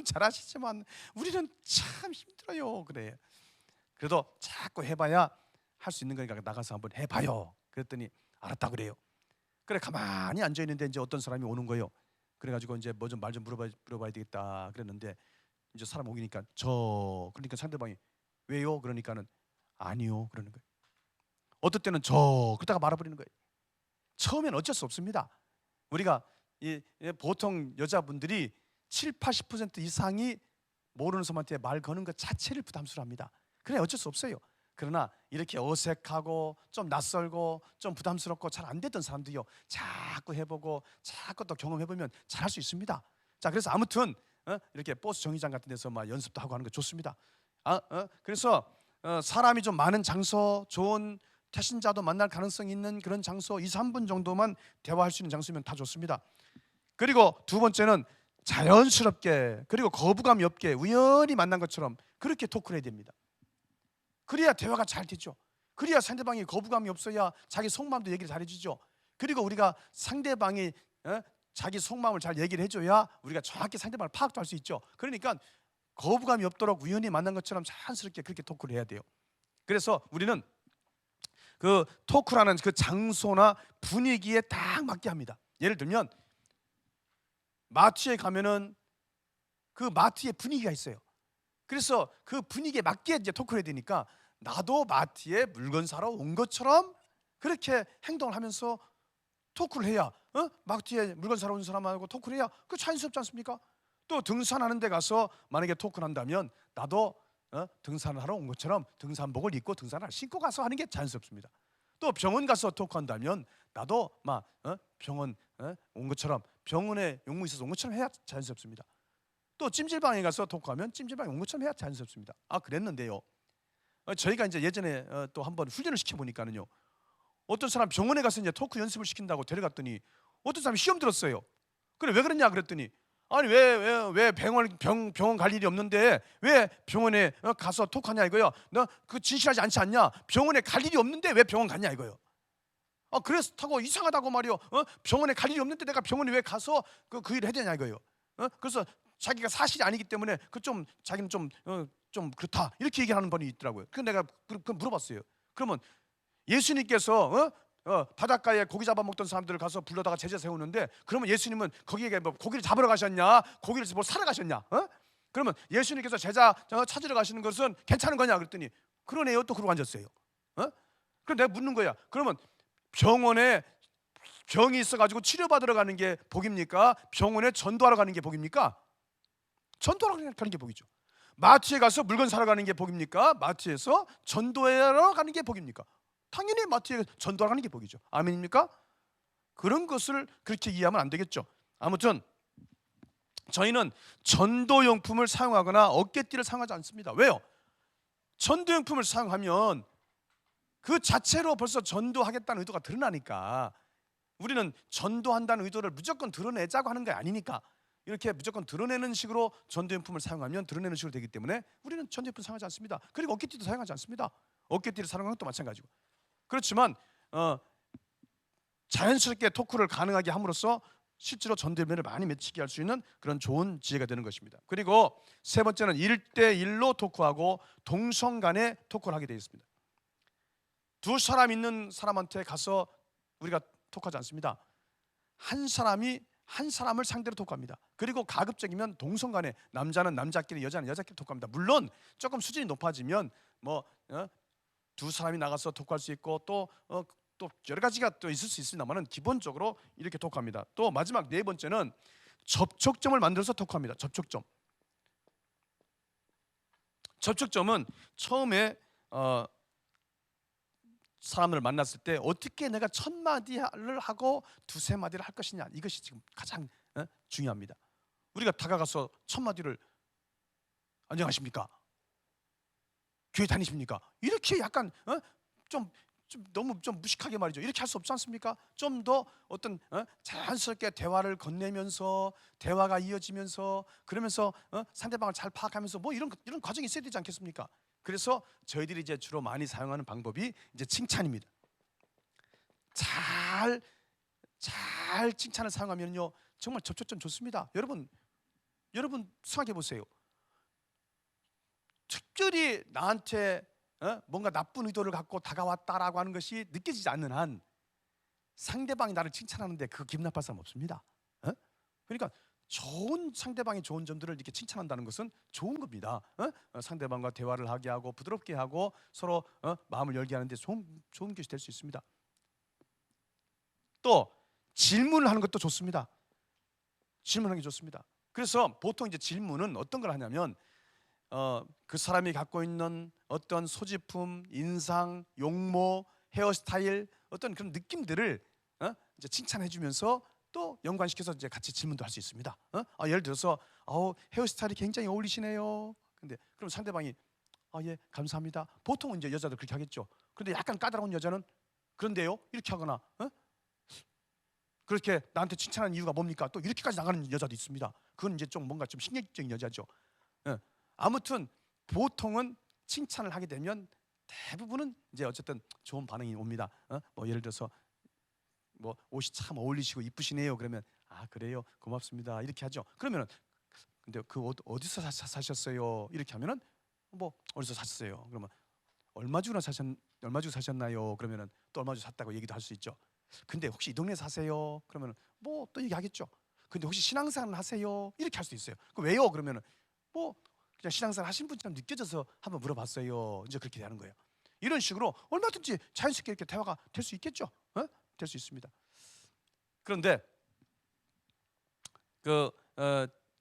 잘하시지만 우리는 참 힘들어요. 그래. 그래도 자꾸 해봐야 할 수 있는 거니까 나가서 한번 해봐요. 그랬더니 알았다 그래요. 그래 가만히 앉아 있는데 이제 어떤 사람이 오는 거예요. 그래가지고 이제 뭐 좀 말 좀 물어봐야 되겠다 그랬는데, 이제 사람 오기니까 그러니까 상대방이 왜요? 그러니까는 아니요 그러는 거예요. 어떨 때는 그러다가 말아버리는 거예요. 처음엔 어쩔 수 없습니다. 우리가 보통 여자분들이 70~80% 이상이 모르는 사람한테 말 거는 것 자체를 부담스러워합니다. 그래 어쩔 수 없어요. 그러나 이렇게 어색하고 좀 낯설고 좀 부담스럽고 잘 안 됐던 사람들이요, 자꾸 해보고 자꾸 또 경험해보면 잘할 수 있습니다. 자, 그래서 아무튼 이렇게 버스 정류장 같은 데서 막 연습도 하고 하는 거 좋습니다. 그래서 사람이 좀 많은 장소, 좋은 태신자도 만날 가능성이 있는 그런 장소 2~3분 정도만 대화할 수 있는 장소면 다 좋습니다. 그리고 두 번째는 자연스럽게, 그리고 거부감이 없게 우연히 만난 것처럼 그렇게 토크를 해야 됩니다. 그래야 대화가 잘 되죠. 그래야 상대방이 거부감이 없어야 자기 속마음도 얘기를 잘해주죠. 그리고 우리가 상대방이 자기 속마음을 잘 얘기를 해줘야 우리가 정확히 상대방을 파악도 할 수 있죠. 그러니까 거부감이 없도록 우연히 만난 것처럼 자연스럽게 그렇게 토크를 해야 돼요. 그래서 우리는 그 토크라는 그 장소나 분위기에 딱 맞게 합니다. 예를 들면 마트에 가면은 그 마트의 분위기가 있어요. 그래서 그 분위기에 맞게 이제 토크를 해야 되니까 나도 마트에 물건 사러 온 것처럼 그렇게 행동을 하면서 토크를 해야 마트에 물건 사러 온 사람하고 토크를 해야 그 자연스럽지 않습니까? 또 등산하는 데 가서 만약에 토크를 한다면 나도 등산을 하러 온 것처럼 등산복을 입고 등산을 신고 가서 하는 게 자연스럽습니다. 또 병원 가서 토크한다면 나도 막 병원 온 것처럼 병원에 용무 있어서 온 것처럼 해야 자연스럽습니다. 또 찜질방에 가서 토크하면 찜질방에 온 것처럼 해야 자연스럽습니다. 그랬는데요, 저희가 이제 예전에 또 한번 훈련을 시켜보니까는요, 어떤 사람 병원에 가서 이제 토크 연습을 시킨다고 데려갔더니 어떤 사람이 시험 들었어요. 그래 왜 그랬냐 그랬더니 아니 왜 병원 갈 일이 없는데 왜 병원에 가서 토크하냐 이거요. 너 그 진실하지 않지 않냐? 병원에 갈 일이 없는데 왜 병원 갔냐 이거요. 그렇다고 이상하다고 말이요. 병원에 갈 일이 없는데 내가 병원에 왜 가서 그 일을 해야 되냐 이거요. 그래서 자기가 사실이 아니기 때문에 자기는 좀 그렇다 이렇게 얘기하는 분이 있더라고요. 그래서 내가 물어봤어요. 그러면 예수님께서 바닷가에 고기 잡아먹던 사람들을 가서 불러다가 제자 세우는데 그러면 예수님은 거기에 뭐 고기를 잡으러 가셨냐? 고기를 뭐 사러 가셨냐? 그러면 예수님께서 제자 찾으러 가시는 것은 괜찮은 거냐? 그랬더니 그러네요. 또 그러고 앉았어요. 그럼 내가 묻는 거야. 그러면 병원에 병이 있어가지고 치료받으러 가는 게 복입니까? 병원에 전도하러 가는 게 복입니까? 전도하러 가는 게 복이죠. 마트에 가서 물건 사러 가는 게 복입니까? 마트에서 전도하러 가는 게 복입니까? 당연히 마트에 전도하러 가는 게 복이죠. 아멘입니까? 그런 것을 그렇게 이해하면 안 되겠죠. 아무튼 저희는 전도용품을 사용하거나 어깨띠를 사용하지 않습니다. 왜요? 전도용품을 사용하면 그 자체로 벌써 전도하겠다는 의도가 드러나니까, 우리는 전도한다는 의도를 무조건 드러내자고 하는 게 아니니까 이렇게 무조건 드러내는 식으로 전도용품을 사용하면 드러내는 식으로 되기 때문에 우리는 전도용품 사용하지 않습니다. 그리고 어깨띠도 사용하지 않습니다. 어깨띠를 사용하는 것도 마찬가지고. 그렇지만 자연스럽게 토크를 가능하게 함으로써 실제로 전도연맹을 많이 맺히게 할 수 있는 그런 좋은 지혜가 되는 것입니다. 그리고 세 번째는 1대1로 토크하고 동성 간에 토크를 하게 되어 있습니다. 두 사람 있는 사람한테 가서 우리가 토크하지 않습니다. 한 사람이 한 사람을 상대로 토크합니다. 그리고 가급적이면 동성 간에 남자는 남자끼리 여자는 여자끼리 토크합니다. 물론 조금 수준이 높아지면 두 사람이 나가서 토크할 수 있고 또 여러 가지가 또 있을 수 있습니다만은 기본적으로 이렇게 토크합니다. 또 마지막 네 번째는 접촉점을 만들어서 토크합니다. 접촉점은 처음에 사람을 만났을 때 어떻게 내가 첫 마디를 하고 두세 마디를 할 것이냐, 이것이 지금 가장 중요합니다. 우리가 다가가서 첫 마디를 안녕하십니까? 교회 다니십니까? 이렇게 약간 좀 너무 좀 무식하게 말이죠. 이렇게 할 수 없지 않습니까? 좀 더 어떤 자연스럽게 대화를 건네면서 대화가 이어지면서 그러면서 상대방을 잘 파악하면서 뭐 이런 과정이 있어야 되지 않겠습니까? 그래서 저희들이 이제 주로 많이 사용하는 방법이 이제 칭찬입니다. 잘 칭찬을 사용하면요 정말 접촉점 좋습니다. 여러분 생각해 보세요. 특별히 나한테 뭔가 나쁜 의도를 갖고 다가왔다라고 하는 것이 느껴지지 않는 한 상대방이 나를 칭찬하는데 그 기분 나쁠 사람 없습니다. 그러니까 상대방의 좋은 점들을 이렇게 칭찬한다는 것은 좋은 겁니다. 상대방과 대화를 하게 하고 부드럽게 하고 서로 마음을 열게 하는데 좋은 것이 될 수 있습니다. 또 질문을 하는 것도 좋습니다. 질문하는 게 좋습니다. 그래서 보통 이제 질문은 어떤 걸 하냐면 그 사람이 갖고 있는 어떤 소지품, 인상, 용모, 헤어스타일 어떤 그런 느낌들을 이제 칭찬해주면서 또 연관시켜서 이제 같이 질문도 할 수 있습니다. 예를 들어서 헤어스타일이 굉장히 어울리시네요. 근데 그럼 상대방이 예, 감사합니다. 보통은 이제 여자들 그렇게 하겠죠. 그런데 약간 까다로운 여자는 그런데요 이렇게 하거나 그렇게 나한테 칭찬하는 이유가 뭡니까? 또 이렇게까지 나가는 여자도 있습니다. 그건 이제 좀 뭔가 좀 신경적인 여자죠. 아무튼 보통은 칭찬을 하게 되면 대부분은 이제 어쨌든 좋은 반응이 옵니다. 뭐 예를 들어서 뭐 옷이 참 어울리시고 이쁘시네요. 그러면 그래요, 고맙습니다. 이렇게 하죠. 그러면은 근데 그 옷 어디서 사셨어요? 이렇게 하면은 뭐 어디서 샀어요? 그러면 얼마 주고 사셨나요? 그러면은 또 얼마 주고 샀다고 얘기도 할 수 있죠. 근데 혹시 이 동네 사세요? 그러면 뭐 또 얘기하겠죠. 근데 혹시 신앙생활 하세요? 이렇게 할 수 있어요. 그 왜요? 그러면은 뭐 그냥 신앙생활 하신 분처럼 느껴져서 한번 물어봤어요. 이제 그렇게 되는 거예요. 이런 식으로 얼마든지 자연스럽게 이렇게 대화가 될 수 있겠죠. 될 수 있습니다. 그런데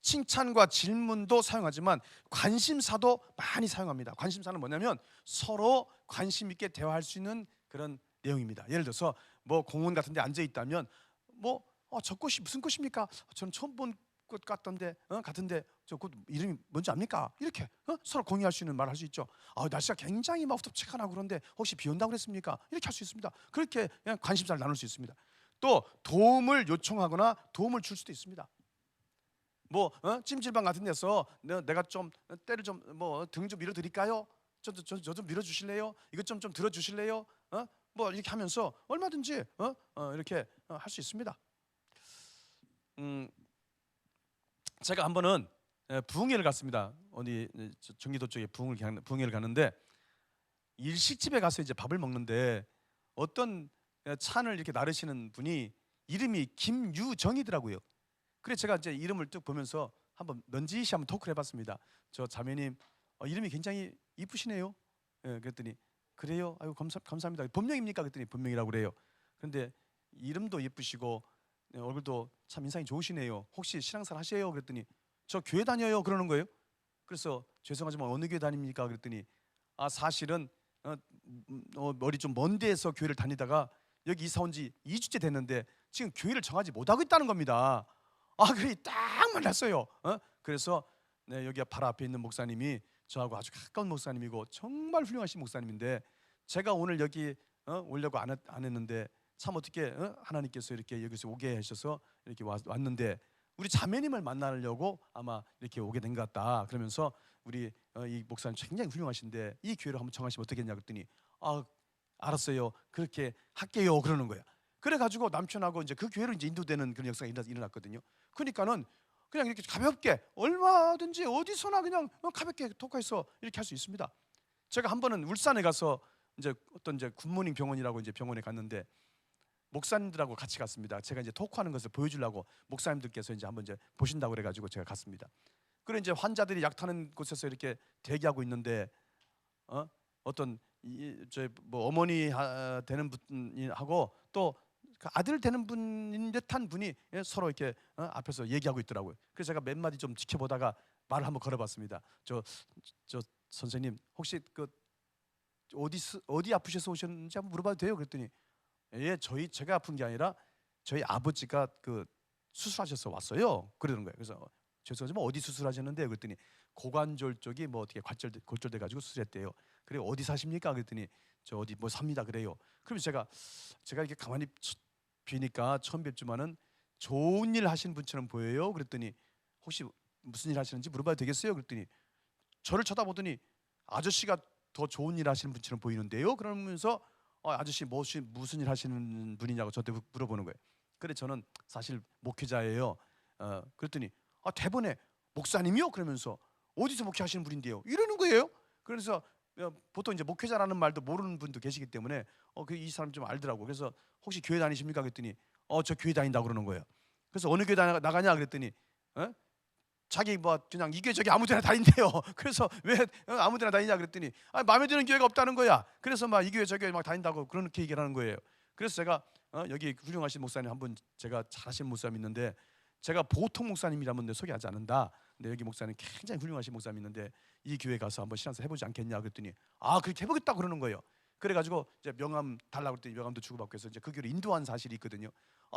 칭찬과 질문도 사용하지만 관심사도 많이 사용합니다. 관심사는 뭐냐면 서로 관심 있게 대화할 수 있는 그런 내용입니다. 예를 들어서 뭐 공원 같은 데 앉아 있다면 저 꽃이 무슨 꽃입니까? 저는 처음 본 꽃 같던데 같은데 저 꽃 이름이 뭔지 압니까? 이렇게 서로 공유할 수 있는 말을 할 수 있죠. 날씨가 굉장히 막 후덥지근하고 그런데 혹시 비 온다고 그랬습니까? 이렇게 할 수 있습니다. 그렇게 그냥 관심사를 나눌 수 있습니다. 또 도움을 요청하거나 도움을 줄 수도 있습니다. 뭐 찜질방 같은 데서 내가 좀 때를 좀 뭐 등 좀 밀어드릴까요? 저 좀 밀어주실래요? 이것 좀 들어주실래요? 뭐 이렇게 하면서 얼마든지 이렇게 할 수 있습니다. 제가 한 번은 부흥회를 갔습니다. 어디 경기도 쪽에 부흥회를 갔는데 일식집에 가서 이제 밥을 먹는데 어떤 찬을 이렇게 나르시는 분이 이름이 김유정이더라고요. 그래서 제가 이제 이름을 쭉 보면서 한번 넌지시 한번 토크를 해봤습니다. 저 자매님 이름이 굉장히 이쁘시네요. 그랬더니 그래요? 아유 감사합니다. 본명입니까? 그랬더니 본명이라고 그래요. 그런데 이름도 예쁘시고 얼굴도 참 인상이 좋으시네요. 혹시 신앙생활 하세요? 그랬더니 저 교회 다녀요. 그러는 거예요. 그래서 죄송하지만 어느 교회 다닙니까? 그랬더니 사실은 머리 좀 먼 데에서 교회를 다니다가 여기 이사 온 지 2주째 됐는데 지금 교회를 정하지 못하고 있다는 겁니다. 그래 딱 만났어요. 그래서 여기 바로 앞에 있는 목사님이 저하고 아주 가까운 목사님이고 정말 훌륭하신 목사님인데 제가 오늘 여기 오려고 안 했는데 참 어떻게 하나님께서 이렇게 여기서 오게 하셔서 이렇게 왔는데 우리 자매님을 만나려고 아마 이렇게 오게 된 것 같다. 그러면서 우리 이 목사님 굉장히 훌륭하신데 이 교회를 한번 정하시면 어떻겠냐 그랬더니 알았어요. 그렇게 할게요. 그러는 거야. 그래가지고 남편하고 이제 그 교회로 이제 인도되는 그런 역사가 일어났거든요. 그러니까는 그냥 이렇게 가볍게 얼마든지 어디서나 그냥 가볍게 토크해서 이렇게 할 수 있습니다. 제가 한 번은 울산에 가서 이제 어떤 이제 굿모닝 병원이라고 이제 병원에 갔는데 목사님들하고 같이 갔습니다. 제가 이제 토크하는 것을 보여주려고 목사님들께서 이제 한번 이제 보신다고 그래가지고 제가 갔습니다. 그래 이제 환자들이 약 타는 곳에서 이렇게 대기하고 있는데 어떤 뭐 어머니 되는 분하고 또 그 아들 되는 분인 듯한 분이 서로 이렇게 앞에서 얘기하고 있더라고요. 그래서 제가 몇 마디 좀 지켜보다가 말을 한번 걸어봤습니다. 저 선생님 혹시 그 어디 아프셔서 오셨는지 한번 물어봐도 돼요? 그랬더니 제가 아픈 게 아니라 저희 아버지가 그 수술하셔서 왔어요. 그러는 거예요. 그래서 죄송하지만 어디 수술하셨는데 그랬더니 고관절 쪽이 뭐 어떻게 골절돼 가지고 수술했대요. 그래 어디 사십니까? 그랬더니 저 어디 뭐 삽니다 그래요. 그럼 제가 이렇게 가만히 비니까 처음 뵙지만은 좋은 일 하시는 분처럼 보여요. 그랬더니 혹시 무슨 일 하시는지 물어봐도 되겠어요? 그랬더니 저를 쳐다보더니 아저씨가 더 좋은 일 하시는 분처럼 보이는데요. 그러면서 아저씨 무슨 일 하시는 분이냐고 저한테 물어보는 거예요. 그래 저는 사실 목회자예요. 그랬더니 대번에 목사님이요? 그러면서 어디서 목회하시는 분인데요? 이러는 거예요. 그래서 보통 이제 목회자라는 말도 모르는 분도 계시기 때문에 이 사람 좀 알더라고. 그래서 혹시 교회 다니십니까? 그랬더니 저 교회 다닌다고 그러는 거예요. 그래서 어느 교회 나가냐 그랬더니 자기 뭐 그냥 이 교회 저기 아무데나 다닌대요. 그래서 왜 아무데나 다니냐 그랬더니 마음에 드는 교회가 없다는 거야. 그래서 막 이 교회 저 교회 막 다닌다고 그렇게 얘기를 하는 거예요. 그래서 제가 여기 훌륭하신 목사님 한 분 제가 잘하시는 목사님 있는데 제가 보통 목사님이라면 소개하지 않는다. 근데 여기 목사님 굉장히 훌륭하신 목사님 있는데 이 교회 가서 한번 신앙사 해보지 않겠냐 그랬더니 그렇게 해보겠다고 그러는 거예요. 그래가지고 이제 명함 달라고 그랬더니 명함도 주고받고 해서 이제 그 교회를 인도한 사실이 있거든요.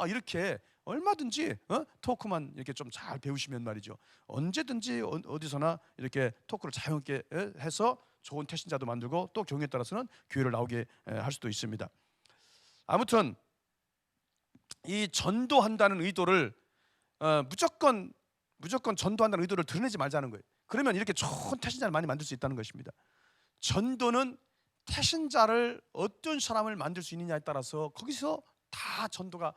이렇게 얼마든지 토크만 이렇게 좀 잘 배우시면 말이죠, 언제든지 어디서나 이렇게 토크를 자유롭게 해서 좋은 태신자도 만들고 또 경우에 따라서는 교회를 나오게 할 수도 있습니다. 아무튼 이 전도한다는 의도를 무조건 전도한다는 의도를 드러내지 말자는 거예요. 그러면 이렇게 좋은 태신자를 많이 만들 수 있다는 것입니다. 전도는 태신자를 어떤 사람을 만들 수 있느냐에 따라서 거기서 다 전도가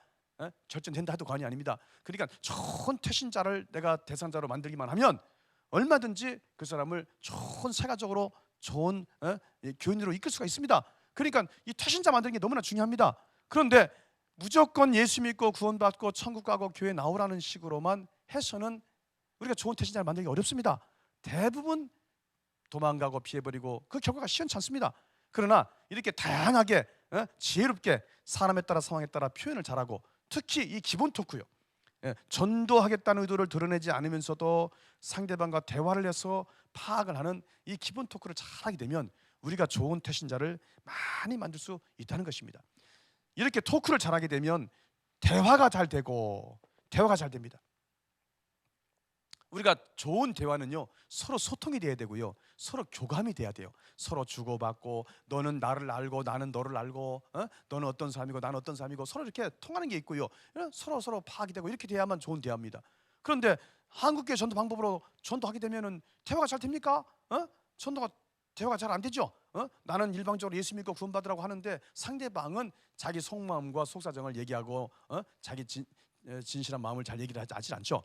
결정된다 해도 과언이 아닙니다. 그러니까 좋은 태신자를 내가 대상자로 만들기만 하면 얼마든지 그 사람을 좋은 세가적으로 좋은 교인으로 이끌 수가 있습니다. 그러니까 이 태신자 만드는 게 너무나 중요합니다. 그런데 무조건 예수 믿고 구원받고 천국 가고 교회 나오라는 식으로만 해서는 우리가 좋은 태신자를 만들기 어렵습니다. 대부분 도망가고 피해버리고 그 결과가 시원치 않습니다. 그러나 이렇게 다양하게 지혜롭게 사람에 따라 상황에 따라 표현을 잘하고, 특히 이 기본 토크요, 전도하겠다는 의도를 드러내지 않으면서도 상대방과 대화를 해서 파악을 하는 이 기본 토크를 잘하게 되면 우리가 좋은 태신자를 많이 만들 수 있다는 것입니다. 이렇게 토크를 잘하게 되면 대화가 잘 됩니다. 우리가 좋은 대화는요, 서로 소통이 돼야 되고요, 서로 교감이 돼야 돼요. 서로 주고받고, 너는 나를 알고 나는 너를 알고, 너는 어떤 사람이고 나는 어떤 사람이고, 서로 이렇게 통하는 게 있고요, 서로 파악이 되고, 이렇게 돼야만 좋은 대화입니다. 그런데 한국교회 전도 방법으로 전도하게 되면은 대화가 잘 됩니까? 대화가 잘 안 되죠. 나는 일방적으로 예수 믿고 구원받으라고 하는데 상대방은 자기 속마음과 속사정을 얘기하고 자기 진실한 마음을 잘 얘기를 하지 않죠.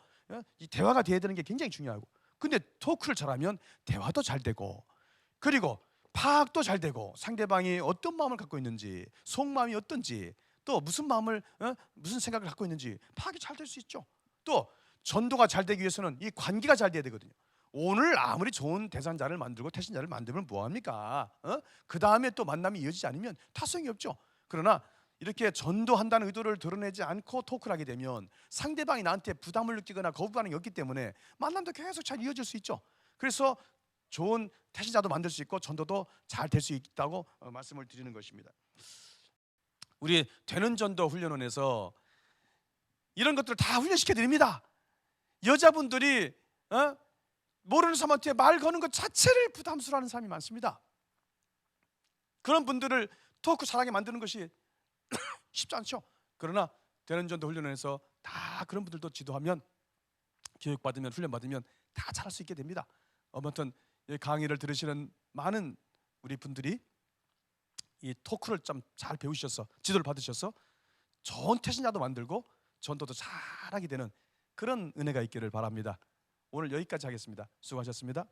이 대화가 돼야 되는 게 굉장히 중요하고, 근데 토크를 잘하면 대화도 잘 되고, 그리고 파악도 잘 되고, 상대방이 어떤 마음을 갖고 있는지, 속마음이 어떤지, 또 무슨 생각을 갖고 있는지 파악이 잘 될 수 있죠. 또 전도가 잘 되기 위해서는 이 관계가 잘 돼야 되거든요. 오늘 아무리 좋은 대상자를 만들고 태신자를 만들면 뭐합니까? 그 다음에 또 만남이 이어지지 않으면 타성이 없죠. 그러나 이렇게 전도한다는 의도를 드러내지 않고 토크를 하게 되면 상대방이 나한테 부담을 느끼거나 거부 반응이 없기 때문에 만남도 계속 잘 이어질 수 있죠. 그래서 좋은 태신자도 만들 수 있고 전도도 잘 될 수 있다고 말씀을 드리는 것입니다. 우리 되는 전도 훈련원에서 이런 것들을 다 훈련시켜 드립니다. 여자분들이 모르는 사람한테 말 거는 것 자체를 부담스러워하는 사람이 많습니다. 그런 분들을 토크 잘하게 만드는 것이 쉽지 않죠. 그러나 되는 전도 훈련에서 다 그런 분들도 지도하면, 교육받으면, 훈련받으면 다 잘할 수 있게 됩니다. 아무튼 이 강의를 들으시는 많은 우리 분들이 이 토크를 좀 잘 배우셔서 지도를 받으셔서 좋은 태신자도 만들고 전도도 잘하게 되는 그런 은혜가 있기를 바랍니다. 오늘 여기까지 하겠습니다. 수고하셨습니다.